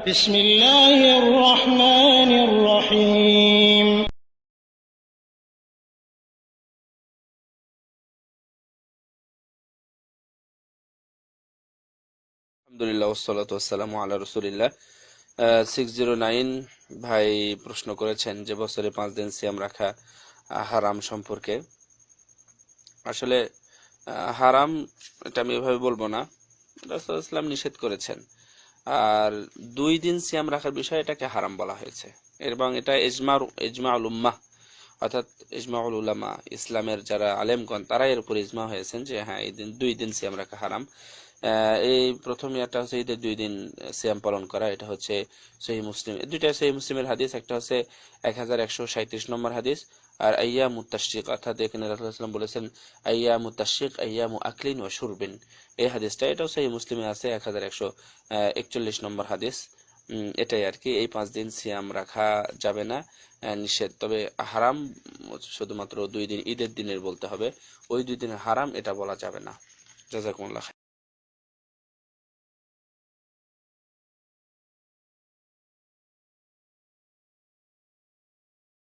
بسم الله الرحمن الرحيم আলহামদুলিল্লাহ ওয়াসসালাতু ওয়াসসালামু আলা রাসূলিল্লাহ। 609 ভাই প্রশ্ন করেছেন যে বছরে 5 দিন সিয়াম রাখা হারাম সম্পর্কে। আসলে হারাম এটা আমি এভাবে বলবো না, রাসূলুল্লাহ সাল্লাল্লাহু আলাইহি ওয়াসাল্লাম নিষেধ করেছেন। আর 2 দিন সিয়াম রাখার বিষয় এটাকে হারাম বলা হয়েছে, এবং এটা ইজমাউল উম্মাহ, অর্থাৎ ইজমাউল উলামা, ইসলামের যারা আলেমগণ তারা এর উপর ইজমা হয়েছেন যে হ্যাঁ এই দিন 2 দিন সিয়াম রাখা হারাম। এই প্রথম ইয়াটা হচ্ছে ঈদের 2 দিন সিয়াম পালন করা, এটা হচ্ছে সহিহ মুসলিম, দুইটা সহিহ মুসলিমের হাদিস। একটা হচ্ছে 1137 নম্বর হাদিস, আর আইয়ামুত তাশরিক, অর্থাৎ এখানে রাসূলুল্লাহ সাল্লাল্লাহু আলাইহি ওয়াসাল্লাম বলেছেন আইয়ামুত তাশরিক আইয়ামু আকলিন ওয়া শুরবিন। এই হাদিসটা এটাও সহিহ মুসলিমে আছে, 1141 নম্বর হাদিস। এটাই আর কি, এই 5 দিন সিয়াম রাখা যাবে না, নিষেধ। তবে হারাম শুধুমাত্র 2 দিন ঈদের দিনের বলতে হবে, ওই 2 দিনের হারাম এটা বলা যাবে না। জাযাকুমুল্লাহ।